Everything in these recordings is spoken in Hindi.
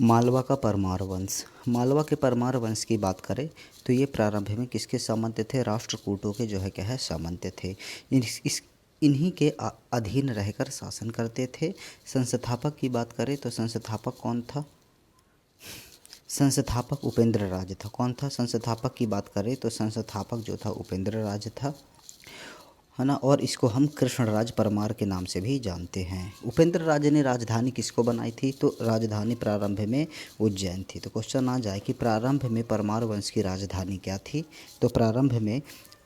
मालवा का परमार वंश। मालवा के परमार वंश की बात करें तो ये प्रारंभ में किसके सामंत थे? राष्ट्रकूटों के जो है क्या है सामंत थे। इन्हीं के अधीन रहकर शासन करते थे। संस्थापक की बात करें तो संस्थापक कौन था? संस्थापक उपेंद्र राज था। कौन था? संस्थापक की बात करें तो संस्थापक जो था उपेंद्र राज था, है ना। और इसको हम कृष्णराज परमार के नाम से भी जानते हैं। उपेंद्र राज ने राजधानी किसको बनाई थी? तो राजधानी प्रारंभ में उज्जैन थी। तो क्वेश्चन आ जाए कि प्रारंभ में परमार वंश की राजधानी क्या थी? तो प्रारंभ में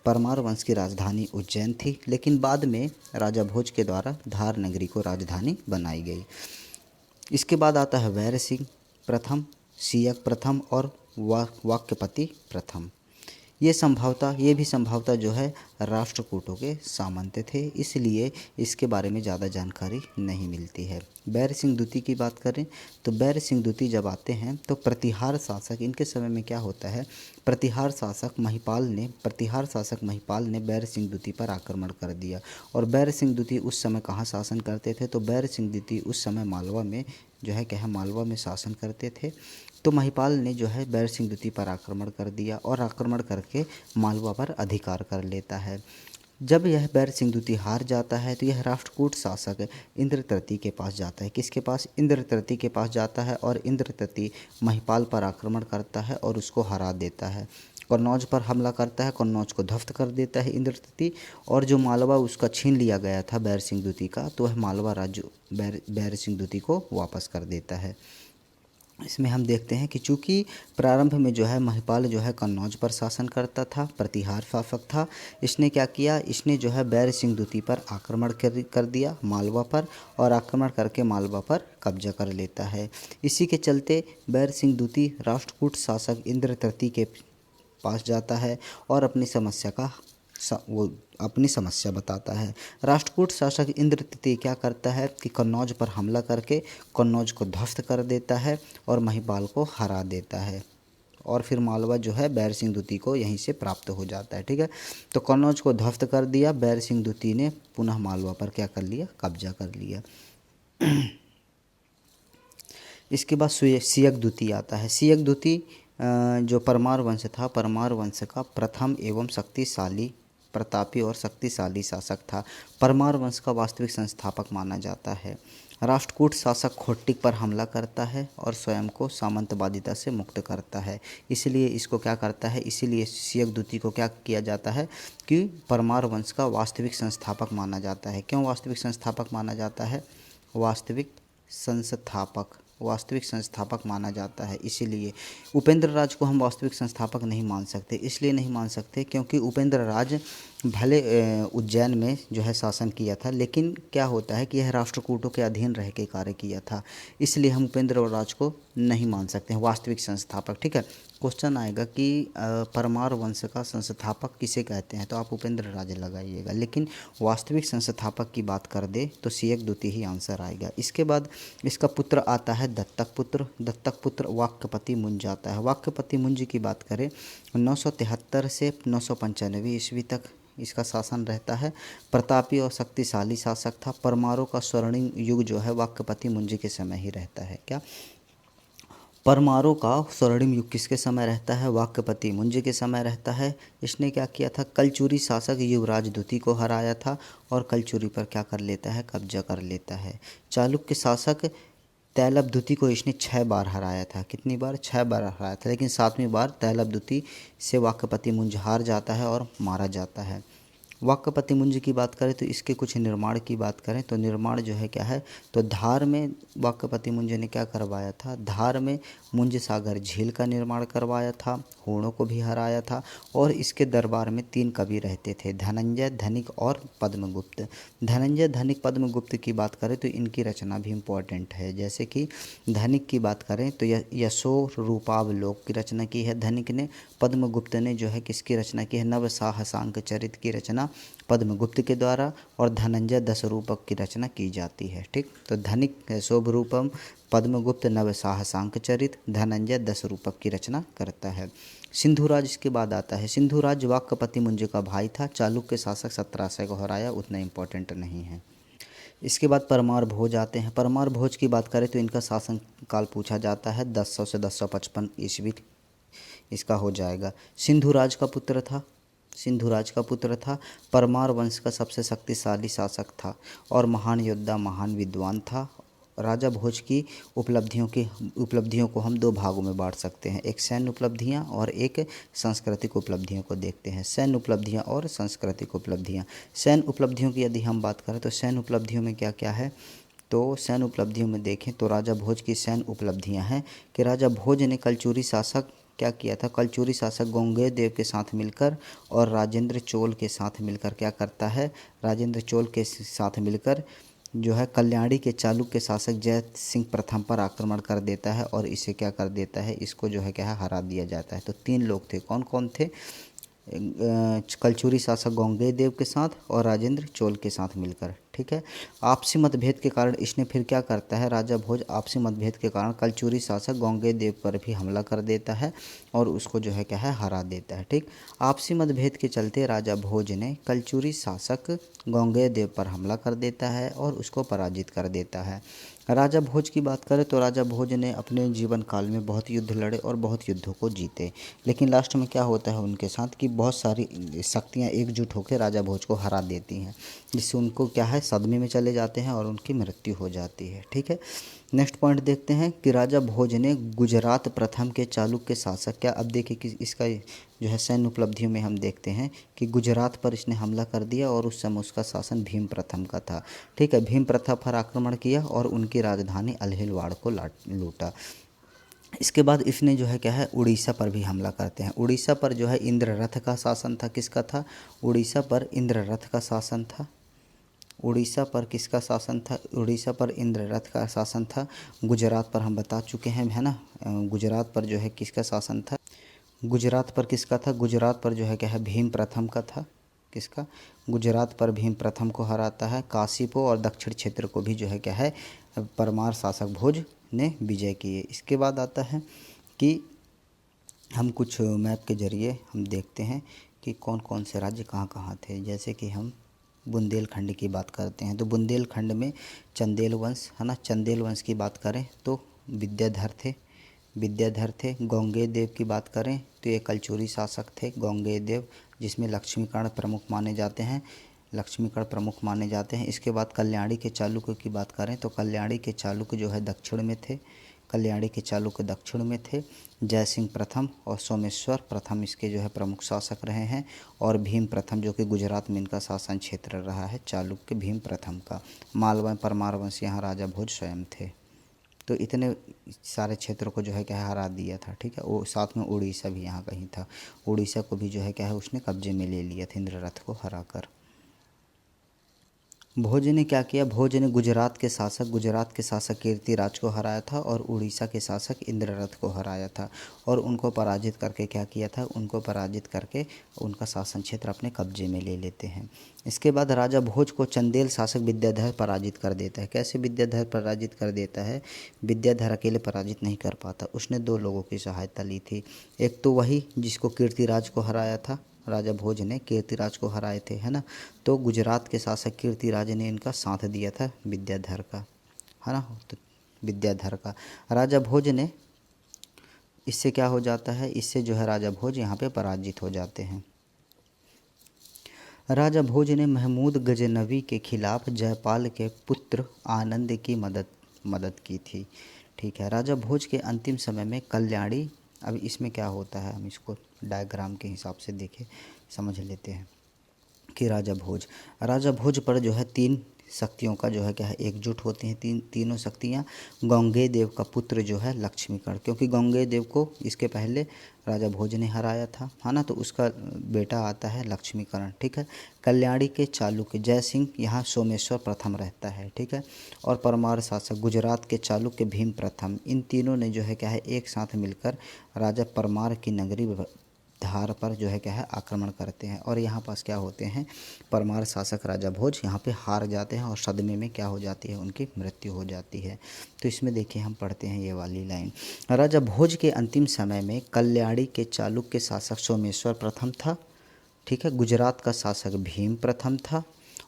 परमार वंश की राजधानी उज्जैन थी, लेकिन बाद में राजा भोज के द्वारा धार नगरी को राजधानी बनाई गई। इसके बाद आता है वैर सिंह प्रथम, सियक प्रथम और वाक्यपति प्रथम। ये भी संभवतः जो है राष्ट्रकूटों के सामंत थे, इसलिए इसके बारे में ज़्यादा जानकारी नहीं मिलती है। बैर सिंह द्वितीय की बात करें तो बैर सिंह द्वितीय जब आते हैं तो प्रतिहार शासक, इनके समय में क्या होता है, प्रतिहार शासक महिपाल ने बैर सिंह द्वितीय पर आक्रमण कर दिया। और बैर सिंह द्वितीय उस समय कहाँ शासन करते थे? तो बैर सिंह द्वितीय उस समय मालवा में जो है क्या है मालवा में शासन करते थे। तो महिपाल ने जो है बैर सिंह द्वितीय पर आक्रमण कर दिया और आक्रमण करके मालवा पर अधिकार कर लेता है। जब यह बैर सिंह द्वितीय हार जाता है तो यह राष्ट्रकूट शासक इंद्र तृतीय के पास जाता है। किसके पास? इंद्र तृतीय के पास जाता है और इंद्र तृतीय महिपाल पर आक्रमण करता है और उसको हरा देता है। कन्नौज पर हमला करता है, कन्नौज को ध्वस्त कर देता है इंद्र तृतीय, और जो मालवा उसका छीन लिया गया था बैर सिंह द्वितीय का, तो वह मालवा राज्य बैर सिंह द्वितीय को वापस कर देता है। इसमें हम देखते हैं कि चूँकि प्रारंभ में जो है महिपाल जो है कन्नौज पर शासन करता था, प्रतिहार शासक था, इसने क्या किया, इसने जो है बैर सिंह द्वितीय पर आक्रमण कर दिया मालवा पर, और आक्रमण करके मालवा पर कब्जा कर लेता है। इसी के चलते बैर सिंह द्वितीय राष्ट्रकूट शासक इंद्र तृतीय के पास जाता है और अपनी समस्या बताता है। राष्ट्रकूट शासक इंद्र तृतीय क्या करता है कि कन्नौज पर हमला करके कन्नौज को ध्वस्त कर देता है और महिपाल को हरा देता है, और फिर मालवा जो है बैर सिंह द्वितीय को यहीं से प्राप्त हो जाता है। ठीक है, तो कन्नौज को ध्वस्त कर दिया, बैर सिंह द्वितीय ने पुनः मालवा पर क्या कर लिया? कब्जा कर लिया। इसके बाद सियक द्वितीय आता है। सियक द्वितीय जो परमार वंश था, परमार वंश का प्रथम एवं शक्तिशाली, प्रतापी और शक्तिशाली शासक था। परमार वंश का वास्तविक संस्थापक माना जाता है। राष्ट्रकूट शासक खोट्टिक पर हमला करता है और स्वयं को सामंतवादिता से मुक्त करता है, इसलिए इसको क्या करता है, इसीलिए सियक द्वितीय को क्या किया जाता है कि परमार वंश का वास्तविक संस्थापक माना जाता है। क्यों वास्तविक संस्थापक माना जाता है? वास्तविक संस्थापक माना जाता है। इसीलिए उपेंद्र राज को हम वास्तविक संस्थापक नहीं मान सकते। इसलिए नहीं मान सकते क्योंकि उपेंद्र राज भले उज्जैन में जो है शासन किया था, लेकिन क्या होता है कि यह राष्ट्रकूटों के अधीन रह के कार्य किया था, इसलिए हम उपेंद्र राज को नहीं मान सकते हैं वास्तविक संस्थापक। ठीक है, क्वेश्चन आएगा कि परमार वंश का संस्थापक किसे कहते हैं, तो आप उपेंद्र राज लगाइएगा, लेकिन वास्तविक संस्थापक की बात कर दे तो सियक द्वितीय ही आंसर आएगा। इसके बाद इसका पुत्र आता है दत्तक पुत्र वाक्यपति मुंज आता है। वाक्यपति मुंज की बात करें 973 से 995 ईस्वी तक इसका शासन रहता है। प्रतापी और शक्तिशाली शासक था। परमारों का स्वर्णिम युग जो है वाक्यपति मुंज के समय ही रहता है। क्या परमारों का स्वर्णिम युग किसके समय रहता है? वाक्यपति मुंज के समय रहता है। इसने क्या किया था? कलचुरी शासक युवराज द्वितीय को हराया था और कलचुरी पर क्या कर लेता है? कब्जा कर लेता है। चालुक्य शासक तैलब द्वितीय को इसने 6 बार हराया था। कितनी बार? 6 बार हराया था, लेकिन 7वीं बार तैलब द्वितीय से वाक्यपति मुंज हार जाता है और मारा जाता है। वाक्यपति मुंज की बात करें तो इसके कुछ निर्माण की बात करें तो निर्माण जो है क्या है, तो धार में वाक्यपति मुंज ने क्या करवाया था? धार में मुंज सागर झील का निर्माण करवाया था, होड़ों को भी हराया था, और इसके दरबार में 3 कवि रहते थे, धनंजय, धनिक और पद्मगुप्त। धनंजय, धनिक, पद्मगुप्त की बात करें तो इनकी रचना भी इम्पोर्टेंट है। जैसे कि धनिक की बात करें तो यशो रूपावलोक की रचना की है धनिक ने। पद्मगुप्त ने जो है किसकी रचना की है? नव साहसांक चरित की रचना पद्मगुप्त के द्वारा, और धनंजय दशरूपक की रचना की जाती है। ठीक, तो धनिक शोभरूपम, पद्मगुप्त नव साहसांक चरित, धनंजय दशरूपक की रचना करता है। सिंधुराज इसके बाद आता है। सिंधुराज वाक्यपति मुंज का भाई था। चालुक्य शासक 1700 को हराया, उतना इम्पोर्टेंट नहीं है। इसके बाद परमार भोज आते हैं। परमार भोज की बात करें तो इनका शासन काल पूछा जाता है 1000 से 1055 ईस्वी इसका हो जाएगा। सिंधु राज का पुत्र था। परमार वंश का सबसे शक्तिशाली शासक था और महान योद्धा, महान विद्वान था। राजा भोज की उपलब्धियों को हम दो भागों में बांट सकते हैं, एक सैन्य उपलब्धियां और एक सांस्कृतिक उपलब्धियों को देखते हैं। सैन्य उपलब्धियां और सांस्कृतिक उपलब्धियां। सैन्य उपलब्धियों की यदि हम बात करें तो सैन्य उपलब्धियों में क्या क्या है, तो सैन्य उपलब्धियों में देखें तो राजा भोज की सैन्य उपलब्धियां हैं कि राजा भोज ने कलचुरी शासक क्या किया था, कलचुरी शासक गोंगेय देव के साथ मिलकर और राजेंद्र चोल के साथ मिलकर क्या करता है, राजेंद्र चोल के साथ मिलकर जो है कल्याणी के चालुक्य शासक जय सिंह प्रथम पर आक्रमण कर देता है और इसे क्या कर देता है, इसको जो है क्या है हरा दिया जाता है। तो 3 लोग थे, कौन कौन थे, कलचुरी शासक गोंगेय देव के साथ और राजेंद्र चोल के साथ मिलकर। ठीक है, आपसी मतभेद के कारण इसने फिर क्या करता है, राजा भोज आपसी मतभेद के कारण कलचुरी शासक गोंगेय देव पर भी हमला कर देता है और उसको जो है क्या है हरा देता है। ठीक, आपसी मतभेद के चलते राजा भोज ने कलचुरी शासक गोंगेय देव पर हमला कर देता है और उसको पराजित कर देता है। राजा भोज की बात करें तो राजा भोज ने अपने जीवन काल में बहुत युद्ध लड़े और बहुत युद्धों को जीते, लेकिन लास्ट में क्या होता है उनके साथ कि बहुत सारी शक्तियां एकजुट होकर राजा भोज को हरा देती हैं, जिससे उनको क्या है सदमे में चले जाते हैं और उनकी मृत्यु हो जाती है। ठीक है, नेक्स्ट पॉइंट देखते हैं कि राजा भोज ने गुजरात प्रथम के चालुक्य शासक, क्या अब देखिए कि इसका जो है सैन्य उपलब्धियों में हम देखते हैं कि गुजरात पर इसने हमला कर दिया और उस समय उसका शासन भीम प्रथम का था। ठीक है, भीम प्रथम पर आक्रमण किया और उनकी राजधानी अल्हिलवाड़ को लूटा। इसके बाद इसने जो है क्या है उड़ीसा पर भी हमला करते हैं। उड़ीसा पर जो है इंद्ररथ का शासन था, किसका था, उड़ीसा पर इंद्ररथ का शासन था। उड़ीसा पर किसका शासन था, उड़ीसा पर इंद्ररथ का शासन था। गुजरात पर हम बता चुके हैं, है ना, गुजरात पर जो है किसका शासन था, गुजरात पर किसका था, गुजरात पर जो है क्या है भीम प्रथम का था। किसका, गुजरात पर भीम प्रथम को हराता है। काशी को और दक्षिण क्षेत्र को भी जो है क्या है परमार शासक भोज ने विजय किए। इसके बाद आता है कि हम कुछ मैप के जरिए हम देखते हैं कि कौन कौन से राज्य कहाँ कहाँ थे। जैसे कि हम बुंदेलखंड की बात करते हैं तो बुंदेलखंड में चंदेल वंश, है ना, चंदेल वंश की बात करें तो विद्याधर थे। गोंगेय देव की बात करें तो ये कलचुरी शासक थे गोंगेय देव, जिसमें लक्ष्मीकर्ण प्रमुख माने जाते हैं। इसके बाद कल्याणी के चालुक्य की बात करें तो कल्याणी के चालुक्य जो है दक्षिण में थे। जय सिंह प्रथम और सोमेश्वर प्रथम इसके जो है प्रमुख शासक रहे हैं और भीम प्रथम जो कि गुजरात में इनका शासन क्षेत्र रहा है, चालुक्य भीम प्रथम का। मालवा परमार वंश यहाँ राजा भोज स्वयं थे। तो इतने सारे क्षेत्रों को जो है क्या है हरा दिया था। ठीक है, वो साथ में उड़ीसा भी यहाँ कहीं था, उड़ीसा को भी जो है क्या है उसने कब्जे में ले लिया था इंद्ररथ को हराकर। भोज ने क्या किया, भोज ने गुजरात के शासक कीर्तिराज को हराया था और उड़ीसा के शासक इंद्ररथ को हराया था और उनको पराजित करके क्या किया था, उनको पराजित करके उनका शासन क्षेत्र अपने कब्जे में ले लेते हैं। इसके बाद राजा भोज को चंदेल शासक विद्याधर पराजित कर देता है। कैसे विद्याधर पराजित कर देता है, विद्याधर अकेले पराजित नहीं कर पाता, उसने 2 लोगों की सहायता ली थी। एक तो वही जिसको कीर्तिराज को हराया था, राजा भोज ने कीर्तिराज को हराए थे, है ना, तो गुजरात के शासक कीर्तिराज ने इनका साथ दिया था विद्याधर का, है ना, तो विद्याधर का राजा भोज ने, इससे क्या हो जाता है, इससे जो है राजा भोज यहाँ पे पराजित हो जाते हैं। राजा भोज ने महमूद गजनवी के खिलाफ जयपाल के पुत्र आनंद की मदद की थी। ठीक है, राजा भोज के अंतिम समय में कल्याणी, अब इसमें क्या होता है हम इसको डायग्राम के हिसाब से देखें समझ लेते हैं कि राजा भोज पर जो है 3 शक्तियों का जो है क्या है एकजुट होती हैं। तीनों शक्तियाँ गोंगेय देव का पुत्र जो है लक्ष्मीकर्ण, क्योंकि गोंगेय देव को इसके पहले राजा भोज ने हराया था, है ना, तो उसका बेटा आता है लक्ष्मीकर्ण। ठीक है, कल्याणी के चालुक्य जय सिंह यहाँ सोमेश्वर प्रथम रहता है। ठीक है, और परमार शासक गुजरात के चालुक्य भीम प्रथम, इन तीनों ने जो है क्या है एक साथ मिलकर राजा परमार की नगरी धार पर जो है क्या है आक्रमण करते हैं और यहाँ पास क्या होते हैं, परमार शासक राजा भोज यहाँ पे हार जाते हैं और सदमे में क्या हो जाती है, उनकी मृत्यु हो जाती है। तो इसमें देखिए हम पढ़ते हैं ये वाली लाइन, राजा भोज के अंतिम समय में कल्याणी के चालुक्य शासक सोमेश्वर प्रथम था। ठीक है, गुजरात का शासक भीम प्रथम था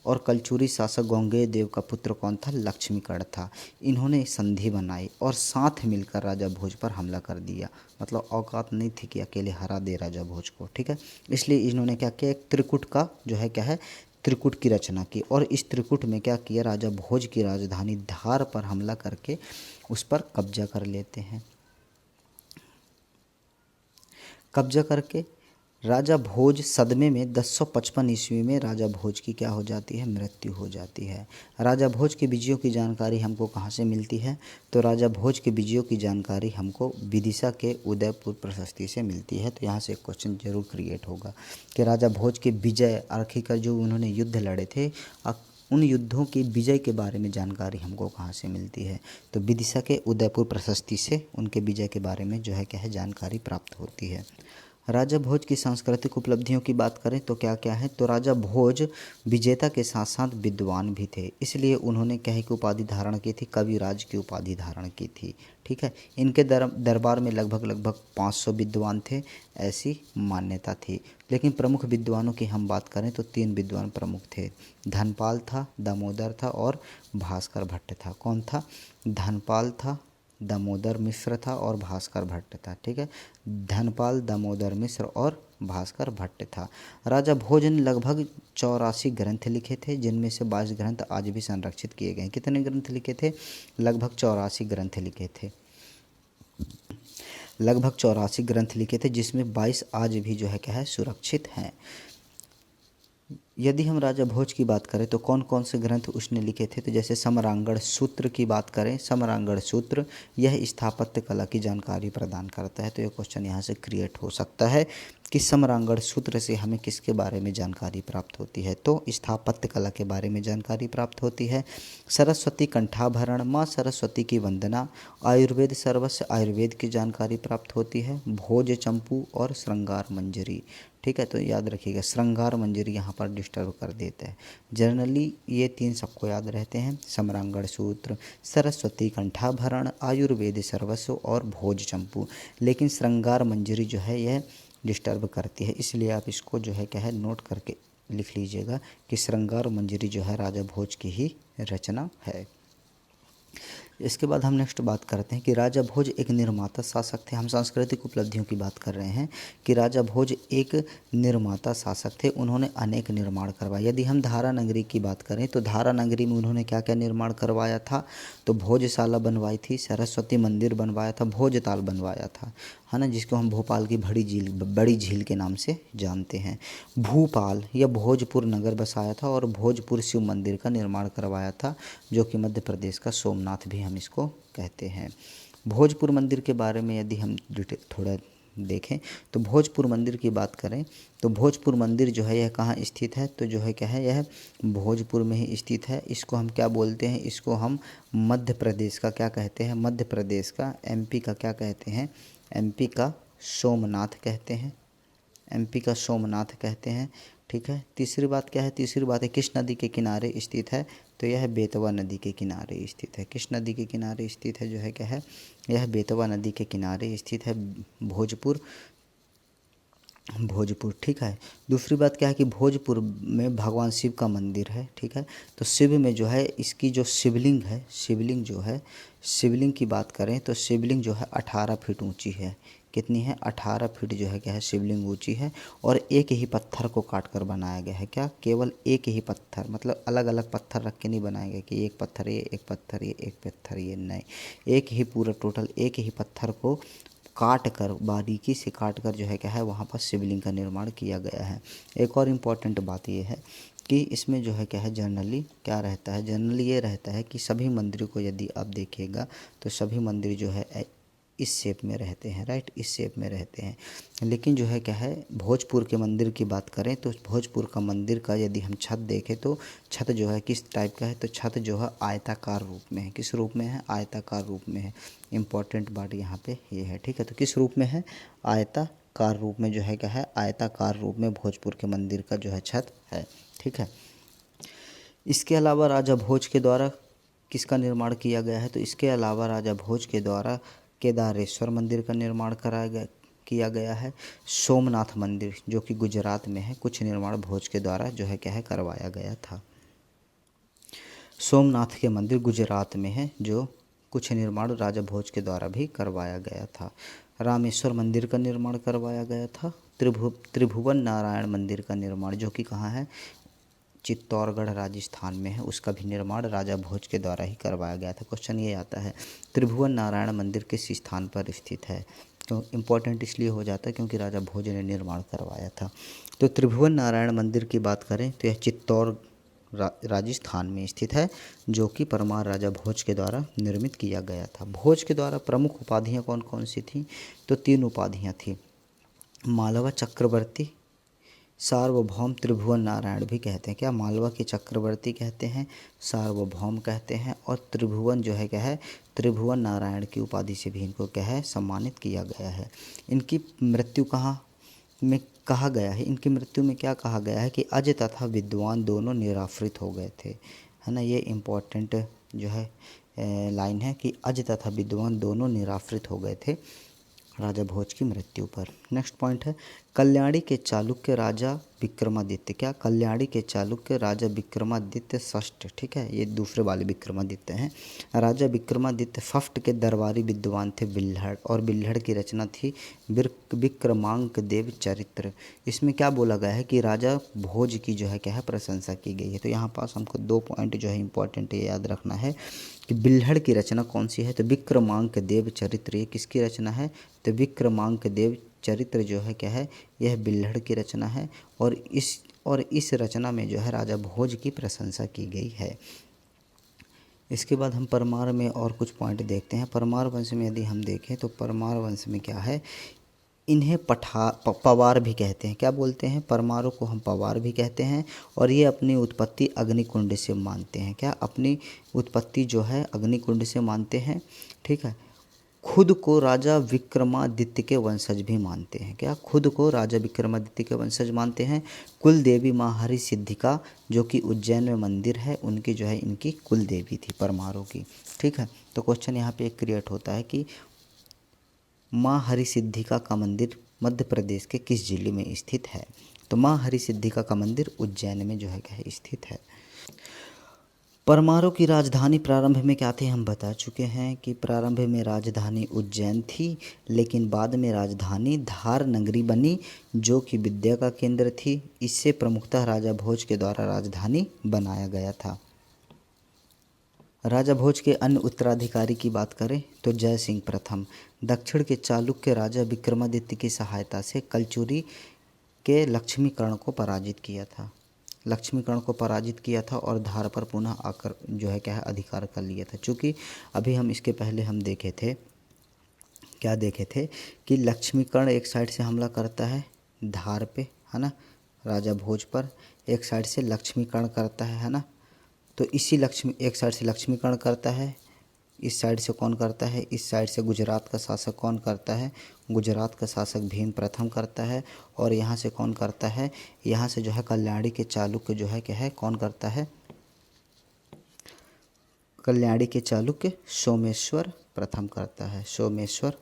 और कलचुरी शासक गोंगेय देव का पुत्र कौन था? लक्ष्मीकर्ण था। इन्होंने संधि बनाई और साथ मिलकर राजा भोज पर हमला कर दिया। मतलब औकात नहीं थी कि अकेले हरा दे राजा भोज को, ठीक है। इसलिए इन्होंने क्या किया, एक त्रिकूट का जो है क्या है, त्रिकूट की रचना की और इस त्रिकूट में क्या किया, राजा भोज की राजधानी धार पर हमला करके उस पर कब्जा कर लेते हैं। कब्जा करके राजा भोज सदमे में 1055 ईस्वी में राजा भोज की क्या हो जाती है, मृत्यु हो जाती है। राजा भोज के विजयों की जानकारी हमको कहाँ से मिलती है? तो राजा भोज के विजयों की जानकारी हमको विदिशा के उदयपुर प्रशस्ति से मिलती है। तो यहाँ से एक क्वेश्चन जरूर क्रिएट होगा कि राजा भोज के विजय, आखिरकार जो उन्होंने युद्ध लड़े थे, उन युद्धों की विजय के बारे में जानकारी हमको कहाँ से मिलती है? तो विदिशा के उदयपुर प्रशस्ति से उनके विजय के बारे में जो है क्या है, जानकारी प्राप्त होती है। राजा भोज की सांस्कृतिक उपलब्धियों की बात करें तो क्या क्या है? तो राजा भोज विजेता के साथ साथ विद्वान भी थे, इसलिए उन्होंने क्या है की उपाधि धारण की थी, कविराज की उपाधि धारण की थी, ठीक है। इनके दरबार में लगभग 500 विद्वान थे, ऐसी मान्यता थी। लेकिन प्रमुख विद्वानों की हम बात करें तो 3 विद्वान प्रमुख थे। धनपाल था, दामोदर था और भास्कर भट्ट था। कौन था? धनपाल था, दामोदर मिश्र था और भास्कर भट्ट था, ठीक है। धनपाल, दामोदर मिश्र और भास्कर भट्ट था। राजा भोज ने लगभग 84 ग्रंथ लिखे थे, जिनमें से 22 ग्रंथ आज भी संरक्षित किए गए हैं। कितने ग्रंथ लिखे थे? लगभग 84 ग्रंथ लिखे थे। लगभग 84 ग्रंथ लिखे थे, जिसमें 22 आज भी जो है क्या है, सुरक्षित हैं। यदि हम राजा भोज की बात करें तो कौन कौन से ग्रंथ उसने लिखे थे? तो जैसे समरांगण सूत्र की बात करें, समरांगण सूत्र यह स्थापत्य कला की जानकारी प्रदान करता है। तो ये क्वेश्चन यहाँ से क्रिएट हो सकता है कि समरांगण सूत्र से हमें किसके बारे में जानकारी प्राप्त होती है? तो स्थापत्य कला के बारे में जानकारी प्राप्त होती है। सरस्वती कंठाभरण, माँ सरस्वती की वंदना, आयुर्वेद सर्वस्व, आयुर्वेद की जानकारी प्राप्त होती है। भोज चंपू और श्रृंगार मंजरी, ठीक है। तो याद रखिएगा, श्रृंगार मंजरी यहाँ पर डिस्टर्ब कर देता है। जनरली ये 3 सबको याद रहते हैं, समरांगण सूत्र, सरस्वती कंठाभरण, आयुर्वेद सर्वस्व और भोज चंपू। लेकिन श्रृंगार मंजरी जो है यह डिस्टर्ब करती है, इसलिए आप इसको जो है क्या है, नोट करके लिख लीजिएगा कि श्रृंगार मंजरी जो है राजा भोज की ही रचना है। इसके बाद हम नेक्स्ट बात करते हैं कि राजा भोज एक निर्माता शासक थे। हम सांस्कृतिक उपलब्धियों की बात कर रहे हैं कि राजा भोज एक निर्माता शासक थे, उन्होंने अनेक निर्माण करवाए। यदि हम धारा नगरी की बात करें तो धारा नगरी में उन्होंने क्या क्या निर्माण करवाया था? तो भोजशाला बनवाई थी, सरस्वती मंदिर बनवाया था, भोजताल बनवाया था, है ना, जिसको हम भोपाल की बड़ी झील के नाम से जानते हैं। भूपाल या भोजपुर नगर बसाया था और भोजपुर शिव मंदिर का निर्माण करवाया था, जो कि मध्य प्रदेश का सोमनाथ भी हम इसको कहते हैं। भोजपुर मंदिर के बारे में यदि हम थोड़ा देखें तो भोजपुर मंदिर की बात करें तो भोजपुर मंदिर जो है यह कहाँ स्थित है? तो जो है क्या है, यह भोजपुर में ही स्थित है। इसको हम क्या बोलते हैं? इसको हम मध्य प्रदेश का क्या कहते हैं? मध्य प्रदेश का, एमपी का क्या कहते हैं? एमपी का सोमनाथ कहते हैं, एमपी का सोमनाथ कहते हैं, ठीक है। तीसरी बात क्या है? तीसरी बात है किस नदी के किनारे स्थित है? तो यह बेतवा नदी के किनारे स्थित है। किस नदी के किनारे स्थित है? जो है क्या है, यह बेतवा नदी के किनारे स्थित है भोजपुर, ठीक है। दूसरी बात क्या है कि भोजपुर में भगवान शिव का मंदिर है, ठीक है। तो शिव में जो है इसकी जो शिवलिंग है, शिवलिंग जो है, शिवलिंग की बात करें तो शिवलिंग जो है 18 फीट ऊंची है। कितनी है? 18 फीट जो है क्या है, शिवलिंग ऊंची है। और एक ही पत्थर को काट कर बनाया गया है। क्या? केवल एक ही पत्थर, मतलब अलग अलग पत्थर रख के नहीं बनाया गया कि एक पत्थर ये, एक पत्थर ये, एक पत्थर ये, नहीं। एक ही पूरा टोटल एक ही पत्थर को काट कर, बारीकी से काट कर जो है क्या है, वहाँ पर शिवलिंग का निर्माण किया गया है। एक और इम्पॉर्टेंट बात ये है कि इसमें जो है क्या है, जनरली क्या रहता है, जनरली ये रहता है कि सभी मंदिरों को यदि आप देखिएगा तो सभी मंदिर जो है इस शेप में रहते हैं, राइट, इस शेप में रहते हैं। लेकिन जो है क्या है, भोजपुर के मंदिर की बात करें तो भोजपुर का मंदिर का यदि हम छत देखें तो छत जो है किस टाइप का है? तो छत जो है आयताकार रूप में है। किस रूप में है? आयताकार रूप में है। इम्पॉर्टेंट बात यहाँ पे ये है, ठीक है। तो किस रूप में है? आयताकार रूप में जो है क्या है, आयताकार रूप में भोजपुर के मंदिर का जो है छत है, ठीक है। इसके अलावा राजा भोज के द्वारा किसका निर्माण किया गया है? तो इसके अलावा राजा भोज के द्वारा केदारेश्वर मंदिर का निर्माण किया गया है। सोमनाथ मंदिर जो कि गुजरात में है, कुछ निर्माण भोज के द्वारा जो है क्या है, करवाया गया था। सोमनाथ के मंदिर गुजरात में है, जो कुछ निर्माण राजा भोज के द्वारा भी करवाया गया था। रामेश्वर मंदिर का निर्माण करवाया गया था। त्रिभुवन नारायण मंदिर का निर्माण, जो कि कहाँ है, चित्तौड़गढ़ राजस्थान में है, उसका भी निर्माण राजा भोज के द्वारा ही करवाया गया था। क्वेश्चन ये आता है त्रिभुवन नारायण मंदिर किस स्थान पर स्थित है, तो इम्पोर्टेंट इसलिए हो जाता है क्योंकि राजा भोज ने निर्माण करवाया था। तो त्रिभुवन नारायण मंदिर की बात करें तो यह चित्तौड़ राजस्थान में स्थित है, जो कि परमार राजा भोज के द्वारा निर्मित किया गया था। भोज के द्वारा प्रमुख उपाधियाँ कौन कौन सी थीं, तो 3 उपाधियाँ थीं। मालवा चक्रवर्ती, सार्वभौम, त्रिभुवन नारायण भी कहते हैं। क्या मालवा के चक्रवर्ती कहते हैं, सार्वभौम कहते हैं, और त्रिभुवन जो है क्या है, त्रिभुवन नारायण की उपाधि से भी इनको क्या है, सम्मानित किया गया है। इनकी मृत्यु कहाँ में कहा गया है, इनकी मृत्यु में क्या कहा गया है कि अज तथा विद्वान दोनों निराश्रित हो गए थे, है ना। ये इम्पोर्टेंट जो है लाइन है कि अज तथा विद्वान दोनों निराश्रित हो गए थे राजा भोज की मृत्यु पर। नेक्स्ट पॉइंट है कल्याणी के चालुक्य राजा विक्रमादित्य। क्या कल्याणी के चालुक्य राजा विक्रमादित्य षष्ठ, ठीक है, ये दूसरे वाले विक्रमादित्य हैं। राजा विक्रमादित्य षष्ठ के दरबारी विद्वान थे बिल्हड़, और बिल्हड़ की रचना थी विक्रमांक देव चरित्र। इसमें क्या बोला गया है कि राजा भोज की जो है क्या है, प्रशंसा की गई है। तो यहाँ पास हमको 2 पॉइंट जो है इंपॉर्टेंट ये याद रखना है कि बिल्हड़ की रचना कौन सी है, तो विक्रमांक देव चरित्र। ये किसकी रचना है, तो विक्रमांक देव चरित्र जो है क्या है, यह बिल्हड़ की रचना है, और इस रचना में जो है राजा भोज की प्रशंसा की गई है। इसके बाद हम परमार में और कुछ पॉइंट देखते हैं। परमार वंश में यदि हम देखें तो परमार वंश में क्या है, इन्हें पवार भी कहते हैं। क्या बोलते हैं, परमारों को हम पवार भी कहते हैं, और ये अपनी उत्पत्ति अग्निकुंड से मानते हैं। क्या अपनी उत्पत्ति जो है अग्निकुंड से मानते हैं, ठीक है। खुद को राजा विक्रमादित्य के वंशज भी मानते हैं। क्या खुद को राजा विक्रमादित्य के वंशज मानते हैं। कुल देवी माँ हरिसिद्धिका, जो कि उज्जैन में मंदिर है, उनकी जो है इनकी कुल देवी थी परमारों की, ठीक है। तो क्वेश्चन यहाँ पे एक क्रिएट होता है कि माँ हरिसिद्धिका का मंदिर मध्य प्रदेश के किस जिले में स्थित है, तो माँ हरिसिद्धिका का मंदिर उज्जैन में जो है क्या है, स्थित है। परमारों की राजधानी प्रारंभ में क्या थी, हम बता चुके हैं कि प्रारंभ में राजधानी उज्जैन थी, लेकिन बाद में राजधानी धार नगरी बनी, जो कि विद्या का केंद्र थी। इससे प्रमुखतः राजा भोज के द्वारा राजधानी बनाया गया था। राजा भोज के अन्य उत्तराधिकारी की बात करें तो जय सिंह प्रथम दक्षिण के चालुक्य राजा विक्रमादित्य की सहायता से कलचुरी के लक्ष्मीकर्ण को पराजित किया था। लक्ष्मीकर्ण को पराजित किया था और धार पर पुनः आकर जो है क्या है, अधिकार कर लिया था। चूँकि अभी हम इसके पहले हम देखे थे, क्या देखे थे कि लक्ष्मीकर्ण एक साइड से हमला करता है धार पे, है ना, राजा भोज पर, एक साइड से लक्ष्मीकर्ण करता है ना। तो इसी एक साइड से लक्ष्मीकर्ण करता है, इस साइड से कौन करता है, इस साइड से गुजरात का शासक कौन करता है, गुजरात का शासक भीम प्रथम करता है, और यहाँ से कौन करता है, यहाँ से जो है कल्याणी के चालुक्य जो है क्या है, कौन करता है, कल्याणी के चालुक्य सोमेश्वर प्रथम करता है, सोमेश्वर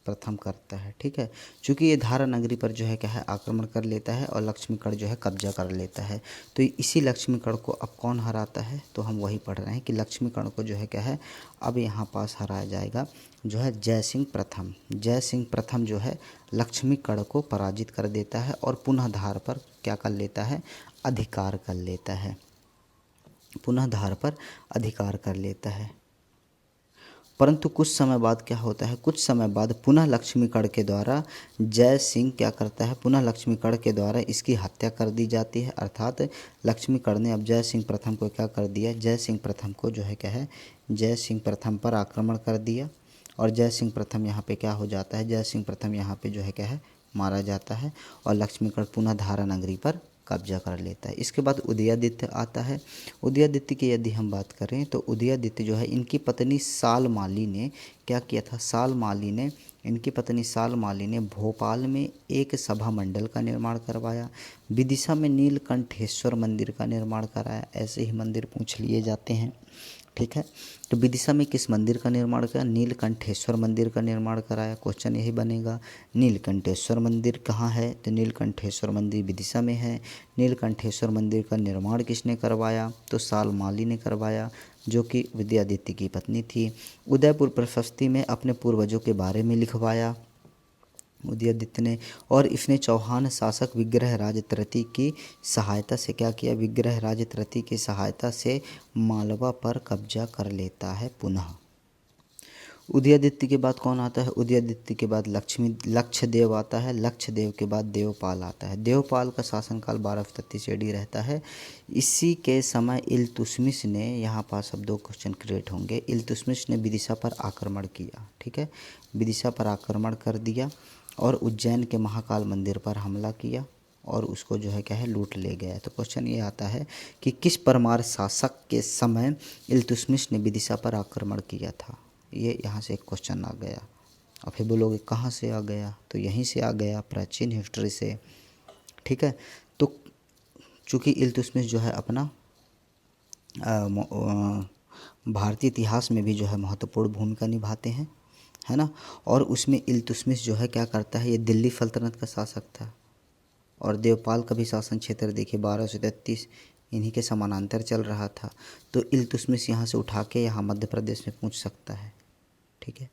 प्रथम करता है, ठीक है। चूँकि ये धारा नगरी पर जो है क्या है, आक्रमण कर लेता है और लक्ष्मीकर्ण जो है कब्जा कर लेता है। तो इसी लक्ष्मीकर्ण को अब कौन हराता है, तो हम वही पढ़ रहे हैं कि लक्ष्मीकर्ण को जो है क्या है, अब यहाँ पास हराया जाएगा जो है जय सिंह प्रथम। जय सिंह प्रथम जो है लक्ष्मीकर्ण को पराजित कर देता है और पुनः धार पर क्या कर लेता है, अधिकार कर लेता है, पुनः धार पर अधिकार कर लेता है। परंतु कुछ समय बाद क्या होता है, कुछ समय बाद पुनः लक्ष्मीकर्ण के द्वारा जय सिंह क्या करता है, पुनः लक्ष्मीकर्ण के द्वारा इसकी हत्या कर दी जाती है। अर्थात लक्ष्मीकर्ण ने अब जय सिंह प्रथम को क्या कर दिया, जय सिंह प्रथम को जो है क्या है, जय सिंह प्रथम पर आक्रमण कर दिया, और जय सिंह प्रथम यहाँ पे क्या हो जाता है, जय सिंह प्रथम यहाँ पे जो है क्या है, मारा जाता है, और लक्ष्मीकर्ण पुनः धारा नगरी पर कब्जा कर लेता है। इसके बाद उदयादित्य आता है। उदयादित्य की यदि हम बात करें तो उदयादित्य जो है इनकी पत्नी सालमाली ने क्या किया था, सालमाली ने, इनकी पत्नी सालमाली ने भोपाल में एक सभा मंडल का निर्माण करवाया, विदिशा में नीलकंठेश्वर मंदिर का निर्माण कराया। ऐसे ही मंदिर पूछ लिए जाते हैं, ठीक है। तो विदिशा में किस मंदिर का निर्माण किया? नीलकंठेश्वर मंदिर का निर्माण कराया। क्वेश्चन यही बनेगा, नीलकंठेश्वर मंदिर कहाँ है? तो नीलकंठेश्वर मंदिर विदिशा में है। नीलकंठेश्वर मंदिर का निर्माण किसने करवाया? तो सालमाली ने करवाया, जो कि विद्यादित्य की पत्नी थी। उदयपुर प्रशस्ति में अपने पूर्वजों के बारे में लिखवाया उदयादित्य ने। और इसने चौहान शासक विग्रहराज तृतीय की सहायता से क्या किया? विग्रहराज तृतीय की सहायता से मालवा पर कब्जा कर लेता है पुनः। उदयादित्य के बाद कौन आता है? उदयादित्य के बाद लक्षदेव आता है। लक्षदेव के बाद देवपाल आता है। देवपाल का शासनकाल 1233 AD रहता है। इसी के समय इल्तुतमिश ने, यहाँ पास अब 2 क्वेश्चन क्रिएट होंगे। इल्तुतमिश ने विदिशा पर आक्रमण किया, ठीक है, विदिशा पर आक्रमण कर दिया और उज्जैन के महाकाल मंदिर पर हमला किया और उसको जो है क्या है, लूट ले गया। तो क्वेश्चन ये आता है कि किस परमार शासक के समय इल्तुतमिश ने विदिशा पर आक्रमण किया था? ये यहाँ से एक क्वेश्चन आ गया। और फिर बोलोगे कहाँ से आ गया? तो यहीं से आ गया, प्राचीन हिस्ट्री से, ठीक है। तो चूँकि इल्तुतमिश जो है अपना भारतीय इतिहास में भी जो है महत्वपूर्ण भूमिका निभाते हैं, है ना। और उसमें इल्तुतमिश जो है क्या करता है, ये दिल्ली सल्तनत का शासक था। और देवपाल का भी शासन क्षेत्र देखिए 1233 इन्हीं के समानांतर चल रहा था। तो इल्तुतमिश यहाँ से उठा के यहाँ मध्य प्रदेश में पूछ सकता है, ठीक है।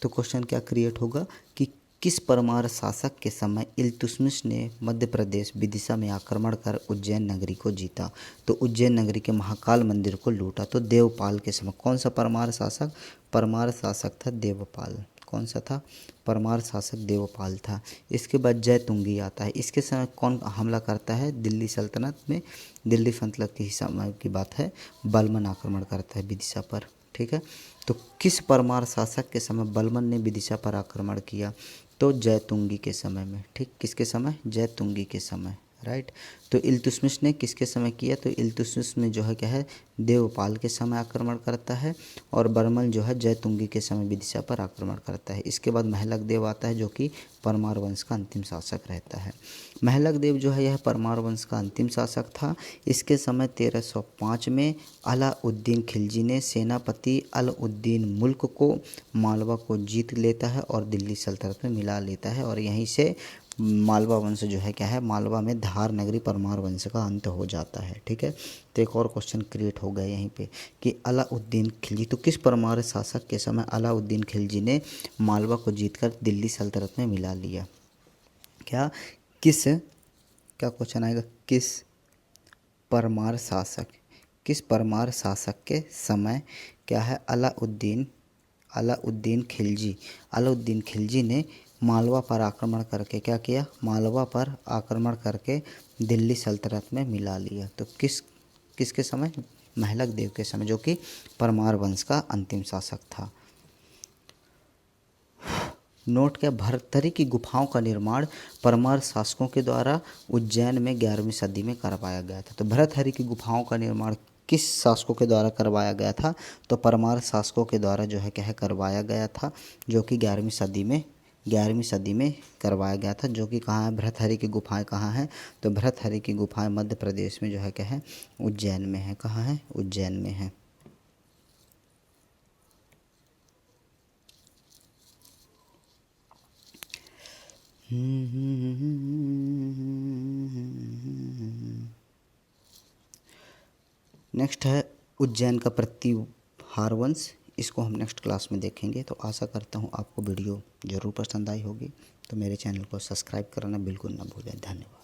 तो क्वेश्चन क्या क्रिएट होगा कि किस परमार शासक के समय इल्तुतमिश ने मध्य प्रदेश विदिशा में आक्रमण कर उज्जैन नगरी को जीता? तो उज्जैन नगरी के महाकाल मंदिर को लूटा। तो देवपाल के समय। कौन सा परमार शासक? परमार शासक था देवपाल। कौन सा था? परमार शासक देवपाल था। इसके बाद जयतुंगी आता है। इसके समय कौन हमला करता है? दिल्ली सल्तनत में, दिल्ली सल्तनत के समय की बात है, बलमन आक्रमण करता है विदिशा पर, ठीक है। तो किस परमार शासक के समय बलमन ने विदिशा पर आक्रमण किया? तो जयतुंगी के समय में, ठीक। किसके समय? जयतुंगी के समय, राइट। तो इल्तुतमिश ने किसके समय किया? तो इल्तुतमिश में जो है क्या है, देवपाल के समय आक्रमण करता है और बर्मन जो है जयतुंगी के समय विदिशा पर आक्रमण करता है। इसके बाद महलक देव आता है, जो कि परमार वंश का अंतिम शासक रहता है। महलक देव जो है यह परमार वंश का अंतिम शासक था। इसके समय 1305 में अलाउद्दीन खिलजी ने सेनापति अलाउद्दीन मुल्क को मालवा को जीत लेता है और दिल्ली सल्तनत में मिला लेता है। और यहीं से मालवा वंश जो है क्या है, मालवा में धार नगरी परमार वंश का अंत हो जाता है, ठीक है। तो एक और क्वेश्चन क्रिएट हो गया यहीं पे कि अलाउद्दीन खिलजी, तो किस परमार शासक के समय अलाउद्दीन खिलजी ने मालवा को जीतकर दिल्ली सल्तनत में मिला लिया? क्या क्या क्वेश्चन आएगा? परमार शासक किस परमार शासक के समय क्या है, अलाउद्दीन खिलजी ने मालवा पर आक्रमण करके क्या किया? मालवा पर आक्रमण करके दिल्ली सल्तनत में मिला लिया। तो किसके समय? महलक देव के समय, जो कि परमार वंश का अंतिम शासक था। नोट क्या, भर्तरी की गुफाओं का निर्माण परमार शासकों के द्वारा उज्जैन में 11वीं सदी में करवाया गया था। तो भर्तहरि की गुफाओं का निर्माण किस शासकों के द्वारा करवाया गया था? तो परमार शासकों के द्वारा जो है क्या है, करवाया गया था, जो कि 11वीं सदी में करवाया गया था। जो कि कहाँ है? भर्तहरि की गुफाएं कहाँ हैं? तो भर्तहरि की गुफाएं मध्य प्रदेश में जो है क्या है, उज्जैन में है। कहाँ है? उज्जैन में है। नेक्स्ट है उज्जैन का प्रतिहार वंश। इसको हम नेक्स्ट क्लास में देखेंगे। तो आशा करता हूँ आपको वीडियो ज़रूर पसंद आई होगी। तो मेरे चैनल को सब्सक्राइब करना बिल्कुल ना भूलें। धन्यवाद।